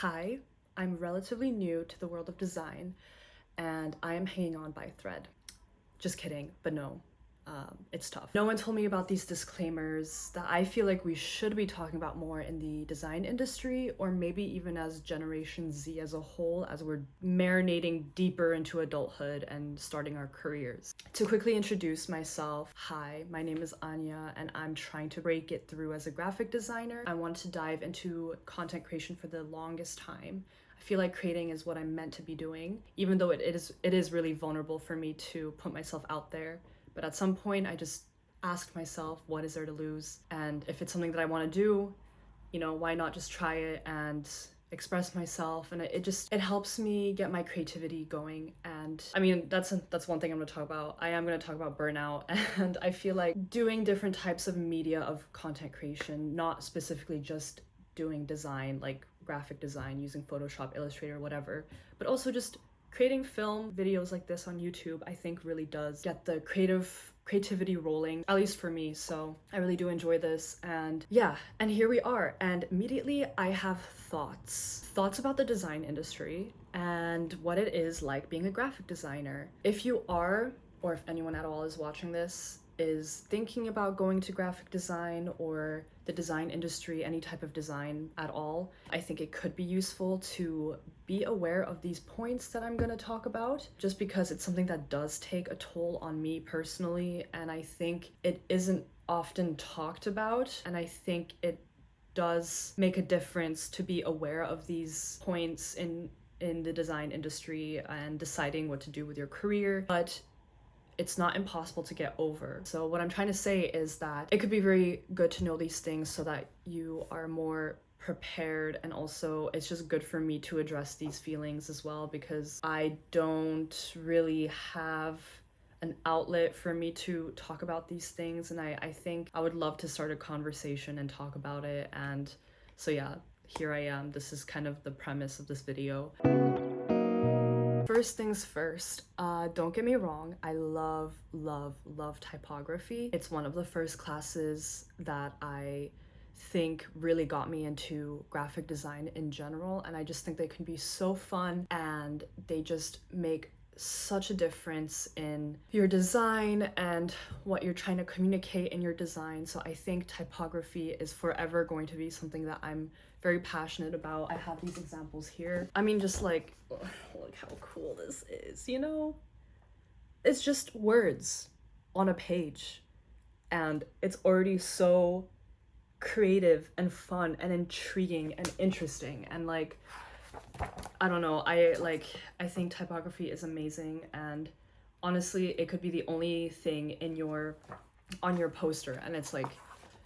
Hi, I'm relatively new to the world of design and I am hanging on by a thread. Just kidding, but no, it's tough. No one told me about these disclaimers that I feel like we should be talking about more in the design industry, or maybe even as Generation Z as a whole, as we're marinating deeper into adulthood and starting our careers. To quickly introduce myself, hi, my name is Anya and I'm trying to break it through as a graphic designer. I wanted to dive into content creation for the longest time. I feel like creating is what I'm meant to be doing, even though it is really vulnerable for me to put myself out there. But at some point, I just asked myself, what is there to lose? And if it's something that I want to do, why not just try it and express myself? And it helps me get my creativity going. And I mean, that's one thing I'm going to talk about. I am going to talk about burnout, and I feel like doing different types of media of content creation, not specifically just doing design, like graphic design using Photoshop, Illustrator, whatever, but also just creating film videos like this on YouTube, I think really does get the creativity rolling, at least for me. So I really do enjoy this. And yeah, and here we are. And immediately I have thoughts about the design industry and what it is like being a graphic designer. If you are, or if anyone at all is watching this, is thinking about going to graphic design or the design industry, any type of design at all, I think it could be useful to be aware of these points that I'm going to talk about, just because it's something that does take a toll on me personally, and I think it isn't often talked about, and I think it does make a difference to be aware of these points in the design industry and deciding what to do with your career. But it's not impossible to get over. So what I'm trying to say is that it could be very good to know these things so that you are more prepared, and also it's just good for me to address these feelings as well, because I don't really have an outlet for me to talk about these things, and I think I would love to start a conversation and talk about it. And so yeah, here I am. This is kind of the premise of this video. First things first, don't get me wrong, I love typography. It's one of the first classes that I think really got me into graphic design in general, and I just think they can be so fun and they just make such a difference in your design and what you're trying to communicate in your design. So I think typography is forever going to be something that I'm very passionate about. I have these examples here. I mean, just like, look how cool this is, It's just words on a page, and it's already so creative and fun and intriguing and interesting, and like, I don't know, I think typography is amazing, and honestly it could be the only thing on your poster, and it's like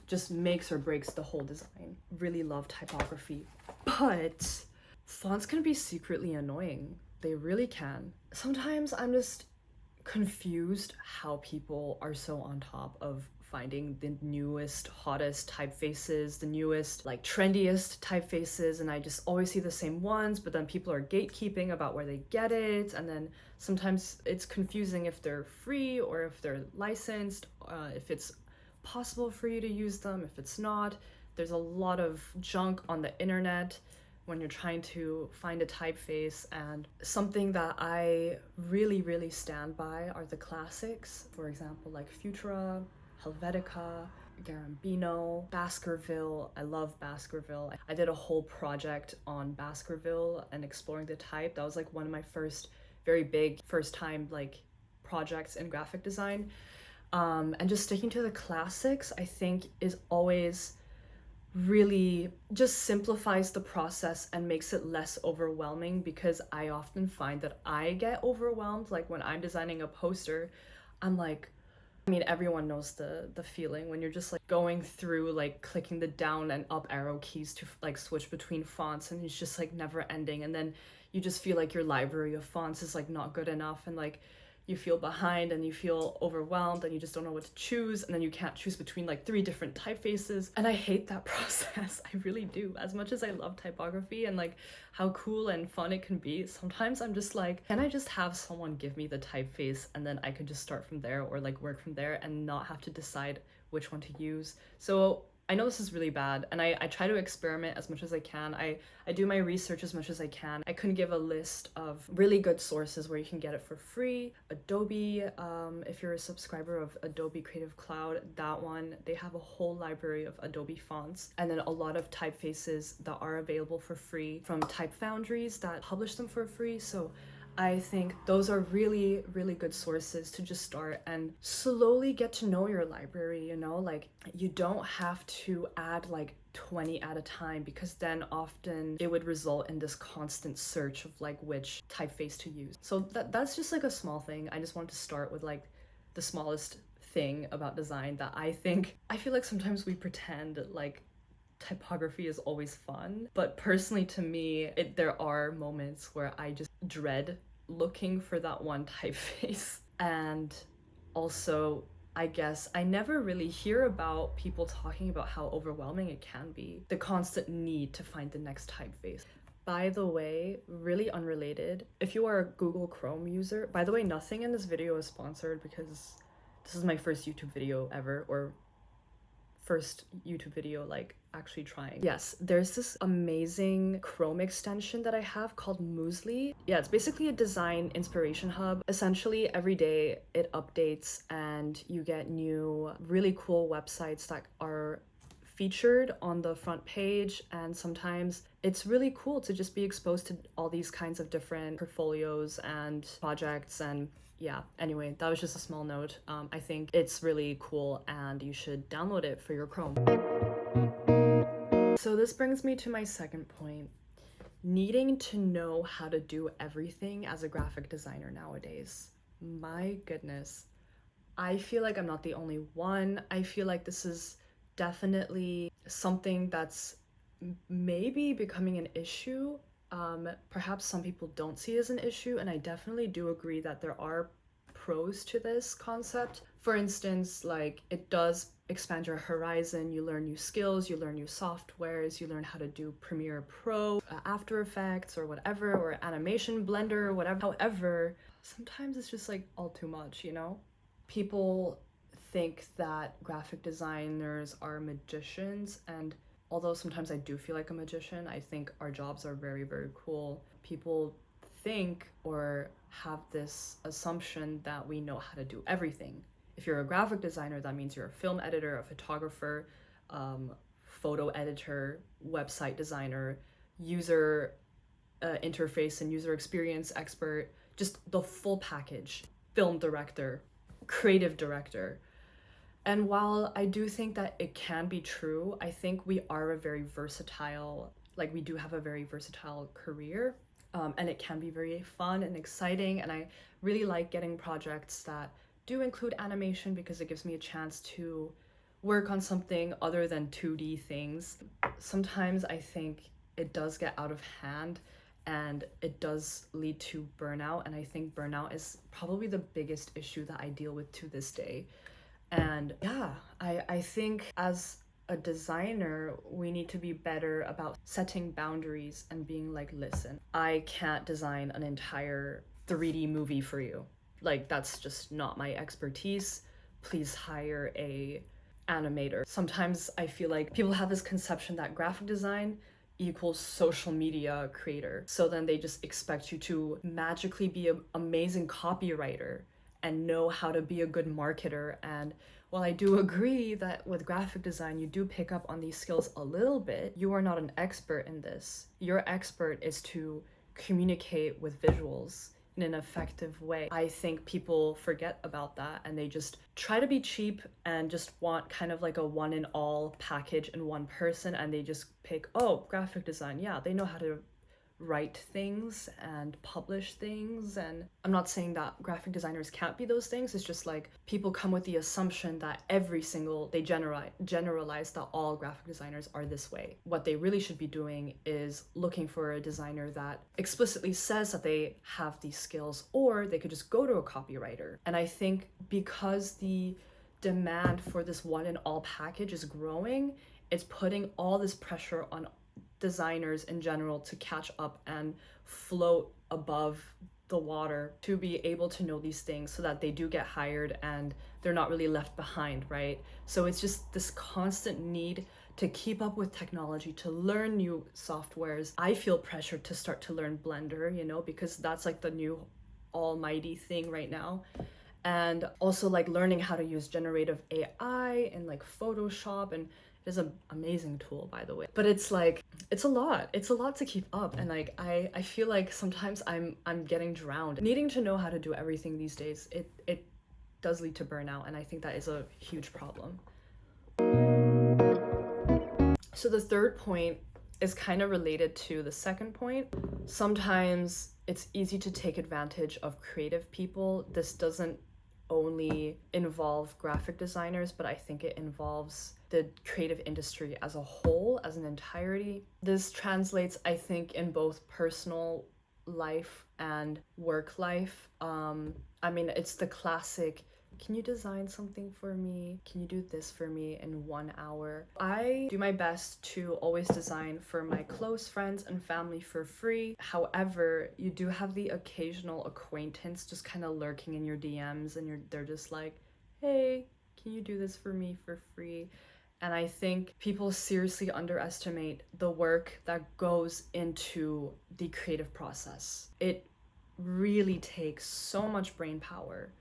just makes or breaks the whole design. Really love typography. But fonts can be secretly annoying. They really can. Sometimes I'm just confused how people are so on top of finding the newest, hottest typefaces, the newest, like trendiest typefaces, and I just always see the same ones, but then people are gatekeeping about where they get it, and then sometimes it's confusing if they're free or if they're licensed, if it's possible for you to use them, if it's not. There's a lot of junk on the internet when you're trying to find a typeface, and something that I really stand by are the classics. For example, like Futura, Helvetica, Garambino, Baskerville. I love Baskerville. I did a whole project on Baskerville and exploring the type. That was like one of my very big first time like projects in graphic design. And just sticking to the classics, I think, is always really just simplifies the process and makes it less overwhelming, because I often find that I get overwhelmed. Like when I'm designing a poster, I'm like, I mean, everyone knows the feeling when you're just like going through, like clicking the down and up arrow keys to like switch between fonts, and it's just like never ending, and then you just feel like your library of fonts is like not good enough, and like you feel behind and you feel overwhelmed and you just don't know what to choose, and then you can't choose between like 3 different typefaces, and I hate that process. I really do. As much as I love typography and like how cool and fun it can be, sometimes I'm just like, can I just have someone give me the typeface and then I could just start from there, or like work from there and not have to decide which one to use? So I know this is really bad, and I try to experiment as much as I can. I do my research as much as I can. I couldn't give a list of really good sources where you can get it for free. Adobe, if you're a subscriber of Adobe Creative Cloud, that one, they have a whole library of Adobe fonts, and then a lot of typefaces that are available for free from type foundries that publish them for free. So I think those are really, really good sources to just start and slowly get to know your library, you know? Like, you don't have to add like 20 at a time, because then often it would result in this constant search of like which typeface to use. So that's just like a small thing. I just wanted to start with like the smallest thing about design that I feel like sometimes we pretend like typography is always fun, but personally to me, there are moments where I just dread looking for that one typeface. And also, I guess I never really hear about people talking about how overwhelming it can be, the constant need to find the next typeface. By the way, really unrelated, if you are a Google Chrome user, by the way, nothing in this video is sponsored because this is my first YouTube video ever, or first YouTube video like actually trying. Yes, there's this amazing Chrome extension that I have called MUZLI. Yeah, it's basically a design inspiration hub. Essentially every day it updates and you get new really cool websites that are featured on the front page, and sometimes it's really cool to just be exposed to all these kinds of different portfolios and projects. And yeah, anyway, that was just a small note. I think it's really cool and you should download it for your Chrome. So this brings me to my second point. Needing to know how to do everything as a graphic designer nowadays. My goodness. I feel like I'm not the only one. I feel like this is definitely something that's maybe becoming an issue. Perhaps some people don't see it as an issue, and I definitely do agree that there are pros to this concept. For instance, like, it does expand your horizon. You learn new skills, you learn new softwares, you learn how to do Premiere Pro, After Effects, or whatever, or animation blender, or whatever. However, sometimes it's just like all too much, you know? People think that graphic designers are magicians, and although sometimes I do feel like a magician, I think our jobs are very, very cool. People think or have this assumption that we know how to do everything. If you're a graphic designer, that means you're a film editor, a photographer, photo editor, website designer, user interface and user experience expert, just the full package, film director, creative director. And while I do think that it can be true, I think we are a very versatile, like, we do have a very versatile career, and it can be very fun and exciting. And I really like getting projects that do include animation because it gives me a chance to work on something other than 2D things. Sometimes I think it does get out of hand and it does lead to burnout. And I think burnout is probably the biggest issue that I deal with to this day. And yeah, I think as a designer, we need to be better about setting boundaries and being like, listen, I can't design an entire 3D movie for you. Like, that's just not my expertise. Please hire a animator. Sometimes I feel like people have this conception that graphic design equals social media creator. So then they just expect you to magically be an amazing copywriter and know how to be a good marketer. And while I do agree that with graphic design, you do pick up on these skills a little bit, you are not an expert in this. Your expert is to communicate with visuals in an effective way. I think people forget about that and they just try to be cheap and just want kind of like a one in all package in one person, and they just pick, oh, graphic design, yeah, they know how to write things and publish things. And I'm not saying that graphic designers can't be those things, it's just like people come with the assumption that they generalize that all graphic designers are this way. What they really should be doing is looking for a designer that explicitly says that they have these skills, or they could just go to a copywriter. And I think because the demand for this one and all package is growing, it's putting all this pressure on designers in general to catch up and float above the water, to be able to know these things so that they do get hired and they're not really left behind, right? So it's just this constant need to keep up with technology, to learn new softwares. I feel pressured to start to learn Blender, you know, because that's like the new almighty thing right now. And also like learning how to use generative AI and like Photoshop, and it is an amazing tool, by the way. But it's like it's a lot to keep up, and like I feel like sometimes I'm getting drowned. Needing to know how to do everything these days, it does lead to burnout, and I think that is a huge problem. So the third point is kind of related to the second point. Sometimes it's easy to take advantage of creative people. This doesn't only involve graphic designers, but I think it involves the creative industry as a whole, as an entirety. This translates, I think, in both personal life and work life. I mean, it's the classic, can you design something for me? Can you do this for me in 1 hour? I do my best to always design for my close friends and family for free. However, you do have the occasional acquaintance just kind of lurking in your DMs, and they're just like, hey, can you do this for me for free? And I think people seriously underestimate the work that goes into the creative process. It really takes so much brain power.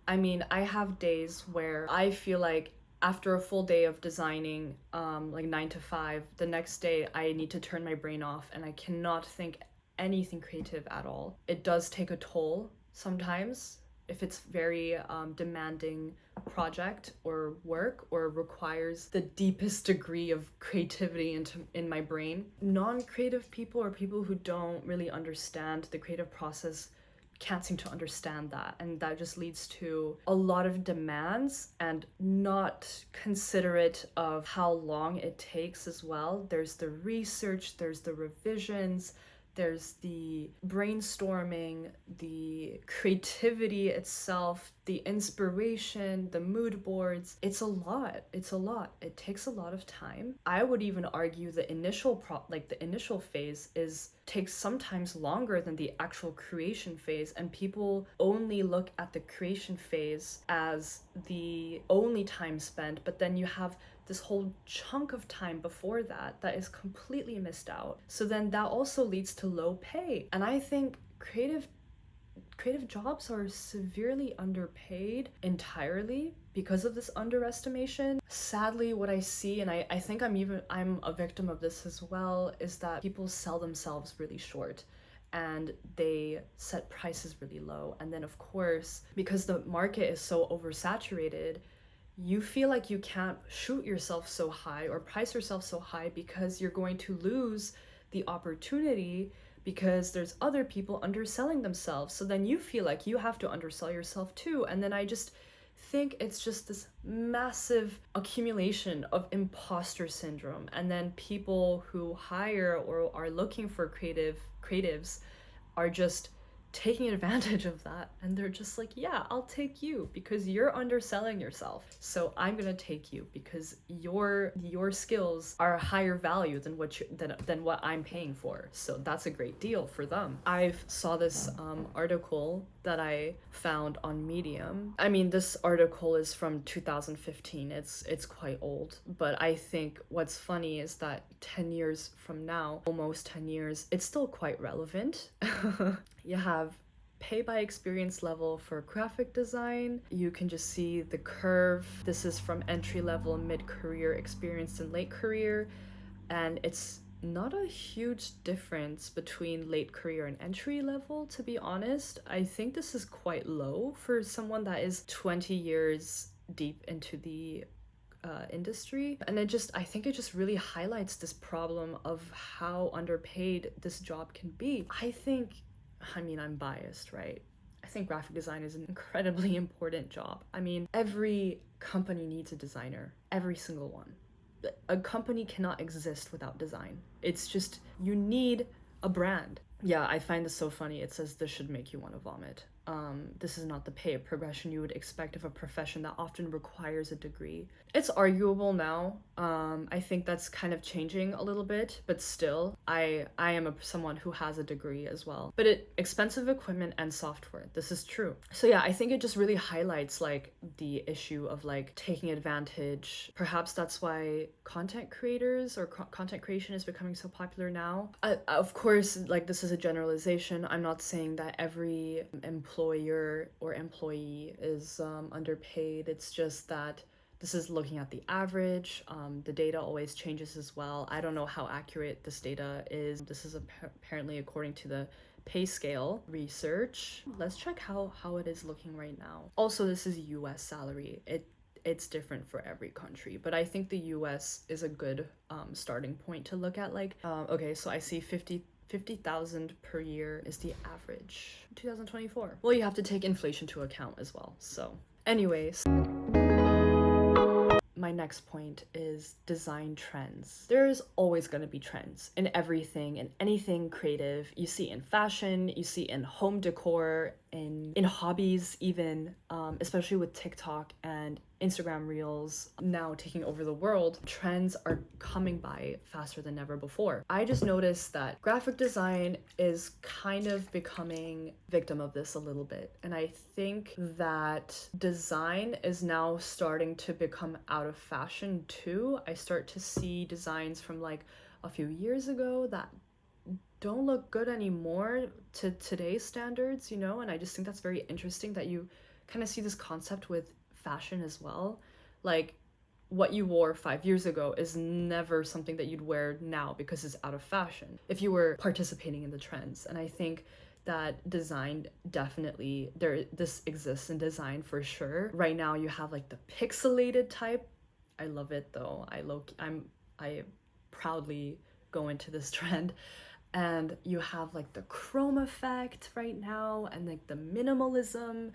I mean, I have days where I feel like after a full day of designing, like 9 to 5, the next day I need to turn my brain off and I cannot think anything creative at all. It does take a toll sometimes if it's very demanding project or work, or requires the deepest degree of creativity in my brain. Non-creative people, or people who don't really understand the creative process, can't seem to understand that, and that just leads to a lot of demands and not considerate of how long it takes as well. There's the research, there's the revisions, there's the brainstorming, the creativity itself, the inspiration, the mood boards. It's a lot. It takes a lot of time. I would even argue the initial the initial phase takes sometimes longer than the actual creation phase, and people only look at the creation phase as the only time spent, but then you have this whole chunk of time before that is completely missed out. So then that also leads to low pay. And I think creative jobs are severely underpaid entirely because of this underestimation. Sadly, what I see, and I think I'm a victim of this as well, is that people sell themselves really short and they set prices really low. And then of course, because the market is so oversaturated, you feel like you can't shoot yourself so high or price yourself so high because you're going to lose the opportunity, because there's other people underselling themselves. So then you feel like you have to undersell yourself too. And then I just think it's just this massive accumulation of imposter syndrome. And then people who hire or are looking for creatives are just taking advantage of that, and they're just like, yeah, I'll take you because you're underselling yourself, so I'm gonna take you because your skills are a higher value than what I'm paying for. So that's a great deal for them. I saw this article that I found on Medium. I mean, this article is from 2015. It's quite old, but I think what's funny is that 10 years from now, almost 10 years, it's still quite relevant. You have pay by experience level for graphic design. You can just see the curve. This is from entry level, mid-career, experienced, and late career. And it's not a huge difference between late career and entry level, to be honest. I think this is quite low for someone that is 20 years deep into the industry. And I think it just really highlights this problem of how underpaid this job can be. I'm biased, right? I think graphic design is an incredibly important job. I mean, every company needs a designer, every single one. A company cannot exist without design. It's just, you need a brand. Yeah, I find this so funny. It says this should make you want to vomit. this is not the pay progression you would expect of a profession that often requires a degree. It's arguable now. I think that's kind of changing a little bit, but still, I am someone who has a degree as well. But expensive equipment and software, this is true. So yeah, I think it just really highlights like the issue of like taking advantage. Perhaps that's why content creators or content creation is becoming so popular now. Of course, like this is a generalization. I'm not saying that every employer or employee is underpaid. It's just that this is looking at the average. The data always changes as well. I don't know how accurate this data is. This is apparently according to the pay scale research. Let's check how it is looking right now. Also, this is US salary. It's different for every country, but I think the US is a good starting point to look at. Like, okay, so I see 50,000 per year is the average 2024. Well, you have to take inflation to account as well. So anyways, my next point is design trends. There's always going to be trends in everything and anything creative. You see in fashion, you see in home decor, in hobbies even, especially with TikTok and Instagram Reels now taking over the world. Trends are coming by faster than ever before. I just noticed that graphic design is kind of becoming victim of this a little bit. And I think that design is now starting to become out of fashion too. I start to see designs from like a few years ago that don't look good anymore to today's standards, you know? And I just think that's very interesting that you kind of see this concept with fashion as well. Like, what you wore 5 years ago is never something that you'd wear now because it's out of fashion if you were participating in the trends. And I think that design definitely, this exists in design for sure. Right now you have like the pixelated type. I love it though. I proudly go into this trend. And you have like the chrome effect right now, and like the minimalism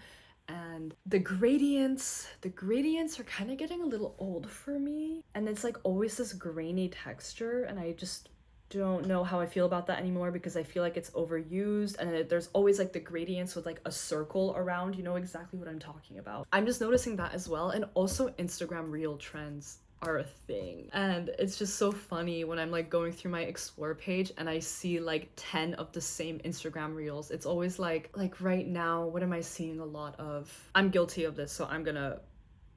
and the gradients. The gradients are kind of getting a little old for me. And it's like always this grainy texture, and I just don't know how I feel about that anymore because I feel like it's overused, and there's always like the gradients with like a circle around. You know exactly what I'm talking about. I'm just noticing that as well. And also Instagram Reel trends are a thing, and it's just so funny when I'm like going through my explore page and I see like 10 of the same Instagram Reels. It's always like right now, what am I seeing a lot of? I'm guilty of this, so I'm gonna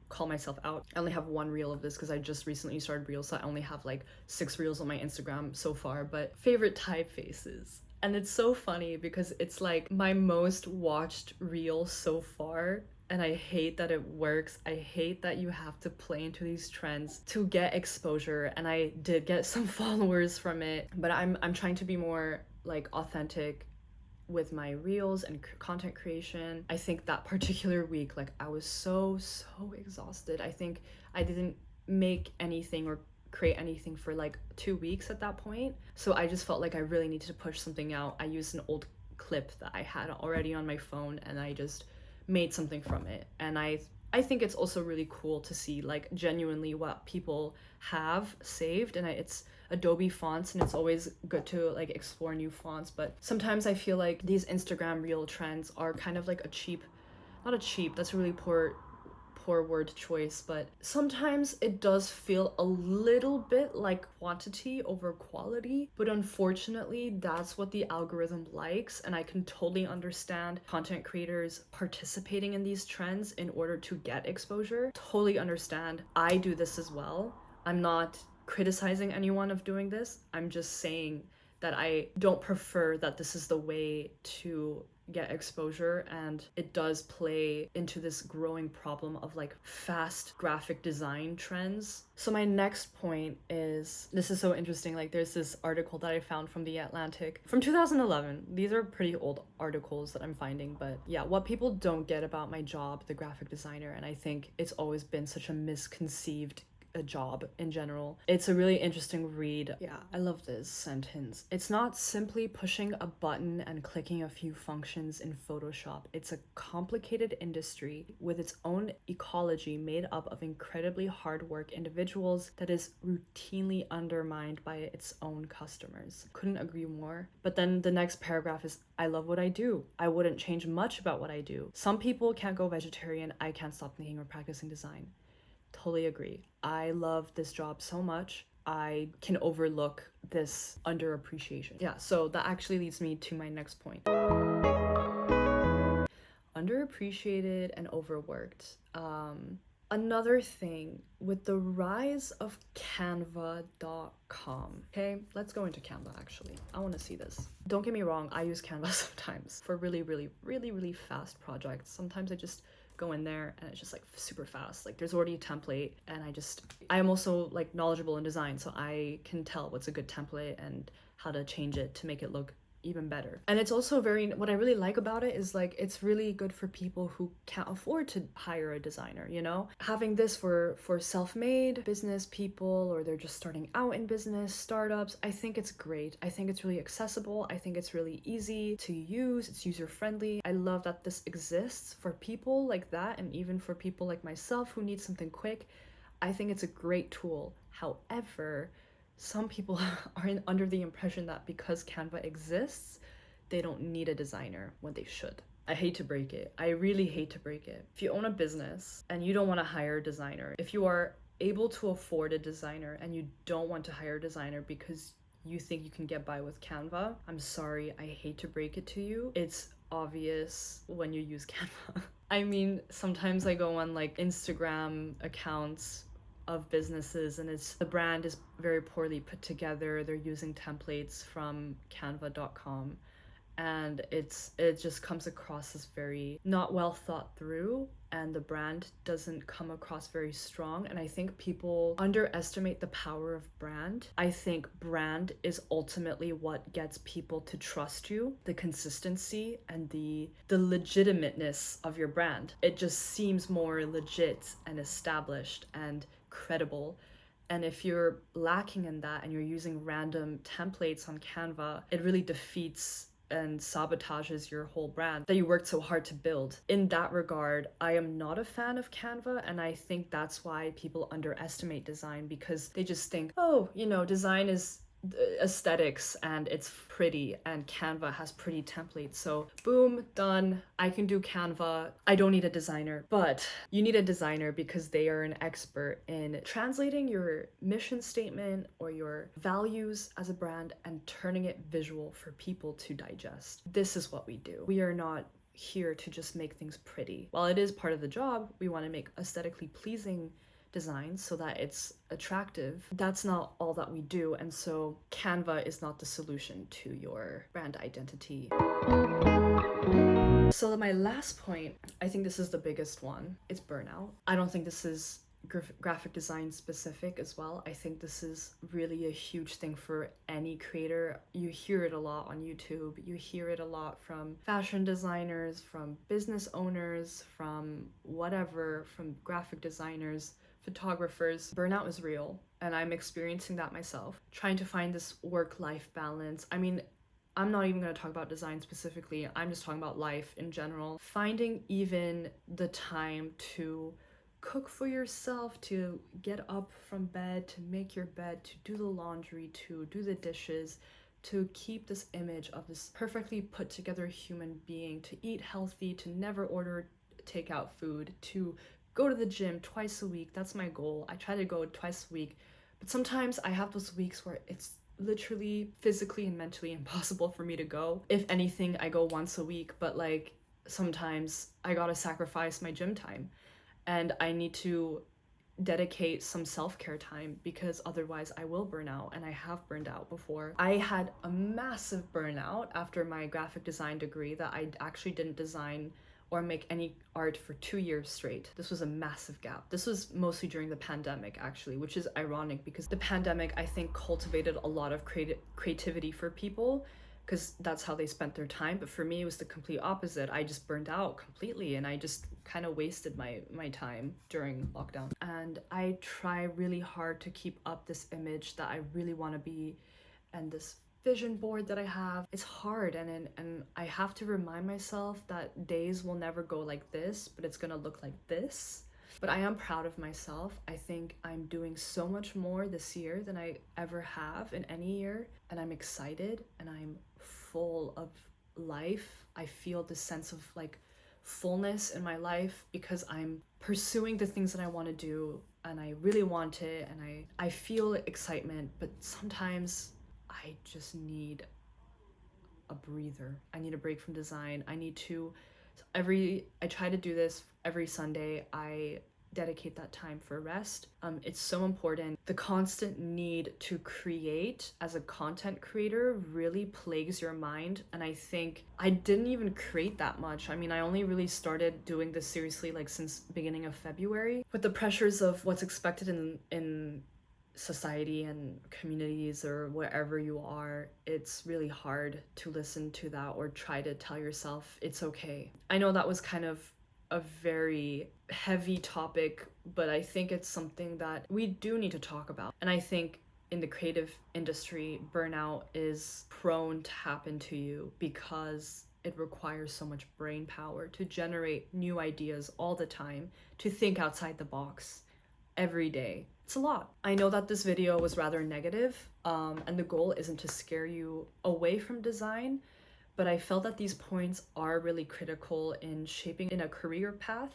call myself out. I only have one reel of this because I just recently started Reels, so I only have like 6 reels on my Instagram so far. But favorite typefaces, and it's so funny because it's like my most watched reel so far. And I hate that it works. I hate that you have to play into these trends to get exposure. And I did get some followers from it, but I'm trying to be more like authentic with my reels and content creation. I think that particular week, like I was so exhausted. I think I didn't make anything or create anything for like 2 weeks at that point. So I just felt like I really needed to push something out. I used an old clip that I had already on my phone, and I just made something from it. And I think it's also really cool to see like genuinely what people have saved, and it's Adobe fonts, and it's always good to like explore new fonts. But sometimes I feel like these Instagram Reel trends are kind of like not a cheap, that's a really poor word choice, but sometimes it does feel a little bit like quantity over quality. But unfortunately, that's what the algorithm likes, and I can totally understand content creators participating in these trends in order to get exposure. Totally understand. I do this as well. I'm not criticizing anyone of doing this. I'm just saying that I don't prefer that this is the way to get exposure, and it does play into this growing problem of like fast graphic design trends. So my next point is, this is so interesting, like there's this article that I found from The Atlantic from 2011. These are pretty old articles that I'm finding, but yeah, what people don't get about my job, the graphic designer, and I think it's always been such a misconceived a job in general. It's a really interesting read. Yeah, I love this sentence. It's not simply pushing a button and clicking a few functions in Photoshop. It's a complicated industry with its own ecology made up of incredibly hard work individuals that is routinely undermined by its own customers. Couldn't agree more. But then the next paragraph is, I love what I do. I wouldn't change much about what I do. Some people can't go vegetarian. I can't stop thinking or practicing design. Totally agree. I love this job so much. I can overlook this underappreciation. Yeah, so that actually leads me to my next point. Underappreciated and overworked. Another thing, with the rise of Canva.com. Okay, let's go into Canva actually. I want to see this. Don't get me wrong, I use Canva sometimes for really fast projects. Sometimes I just go in there and it's just like super fast. Like there's already a template and I am also like knowledgeable in design, so I can tell what's a good template and how to change it to make it look even better. And it's also what I really like about it is like it's really good for people who can't afford to hire a designer, you know? Having this for self-made business people, or they're just starting out in business, startups, I think it's great. I think it's really accessible. I think it's really easy to use. It's user-friendly. I love that this exists for people like that, and even for people like myself who need something quick. I think it's a great tool. However, some people are under the impression that because Canva exists, they don't need a designer when they should. I hate to break it. I really hate to break it. If you own a business and you don't want to hire a designer, if you are able to afford a designer and you don't want to hire a designer because you think you can get by with Canva, I'm sorry, I hate to break it to you. It's obvious when you use Canva. I mean, sometimes I go on like Instagram accounts of businesses and the brand is very poorly put together. They're using templates from canva.com and it just comes across as very not well thought through, and the brand doesn't come across very strong. And I think people underestimate the power of brand. I think brand is ultimately what gets people to trust you, the consistency and the legitimateness of your brand. It just seems more legit and established and credible. And if you're lacking in that and you're using random templates on Canva, it really defeats and sabotages your whole brand that you worked so hard to build. In that regard, I am not a fan of Canva, and I think that's why people underestimate design, because they just think, oh, you know, design is aesthetics and it's pretty, and Canva has pretty templates, so boom, done. I can do Canva. I don't need a designer. But you need a designer because they are an expert in translating your mission statement or your values as a brand and turning it visual for people to digest. This is what we do. We are not here to just make things pretty. While it is part of the job, we want to make aesthetically pleasing design so that it's attractive. That's not all that we do, and so Canva is not the solution to your brand identity. So my last point, I think this is the biggest one, it's burnout. I don't think this is graphic design specific as well. I think this is really a huge thing for any creator. You hear it a lot on YouTube. You hear it a lot from fashion designers, from business owners, from whatever, from graphic designers, photographers. Burnout is real, and I'm experiencing that myself. Trying to find this work-life balance. I mean, I'm not even going to talk about design specifically. I'm just talking about life in general. Finding even the time to cook for yourself, to get up from bed, to make your bed, to do the laundry, to do the dishes, to keep this image of this perfectly put together human being, to eat healthy, to never order takeout food, to go to the gym twice a week. That's my goal. I try to go twice a week, but sometimes I have those weeks where it's literally physically and mentally impossible for me to go. If anything, I go once a week, but like sometimes I gotta sacrifice my gym time and I need to dedicate some self-care time because otherwise I will burn out, and I have burned out before. I had a massive burnout after my graphic design degree that I actually didn't design or make any art for 2 years straight. This was a massive gap. This was mostly during the pandemic actually, which is ironic because the pandemic I think cultivated a lot of creativity for people, because that's how they spent their time. But for me, it was the complete opposite. I just burned out completely, and I just kind of wasted my time during lockdown. And I try really hard to keep up this image that I really want to be, and this vision board that I have. It's hard, and I have to remind myself that days will never go like this, but it's gonna look like this. But I am proud of myself. I think I'm doing so much more this year than I ever have in any year, and I'm excited and I'm full of life. I feel this sense of like fullness in my life because I'm pursuing the things that I want to do, and I really want it, and I feel excitement, but sometimes I just need a breather. I need a break from design. I try to do this every Sunday. I dedicate that time for rest. It's so important. The constant need to create as a content creator really plagues your mind, and I think I didn't even create that much. I mean, I only really started doing this seriously like since beginning of February. With the pressures of what's expected in society and communities or wherever you are, it's really hard to listen to that or try to tell yourself it's okay. I know that was kind of a very heavy topic, but I think it's something that we do need to talk about. And I think in the creative industry, burnout is prone to happen to you because it requires so much brain power to generate new ideas all the time, to think outside the box every day. It's a lot. I know that this video was rather negative, and the goal isn't to scare you away from design, but I felt that these points are really critical in shaping in a career path,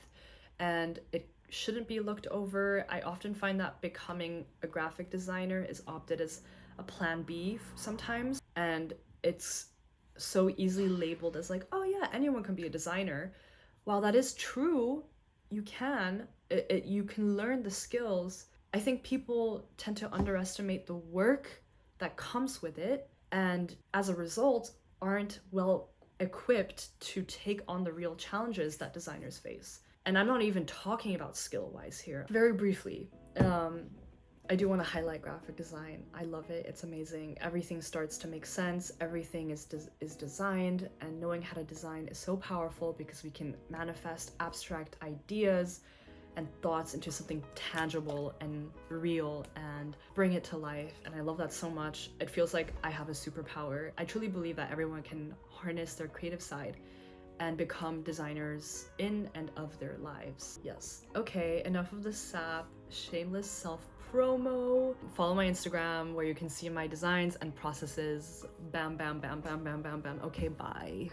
and it shouldn't be looked over. I often find that becoming a graphic designer is opted as a plan B sometimes, and it's so easily labeled as like, oh yeah, anyone can be a designer. While that is true, you can learn the skills. I think people tend to underestimate the work that comes with it, and as a result aren't well equipped to take on the real challenges that designers face. And I'm not even talking about skill-wise here. Very briefly, I do want to highlight graphic design. I love it. It's amazing. Everything starts to make sense. Everything is designed, and knowing how to design is so powerful because we can manifest abstract ideas and thoughts into something tangible and real and bring it to life. And I love that so much. It feels like I have a superpower. I truly believe that everyone can harness their creative side and become designers in and of their lives. Yes. Okay, enough of the sap, shameless self-promo. Follow my Instagram where you can see my designs and processes. Bam, bam, bam, bam, bam, bam, bam. Okay, bye.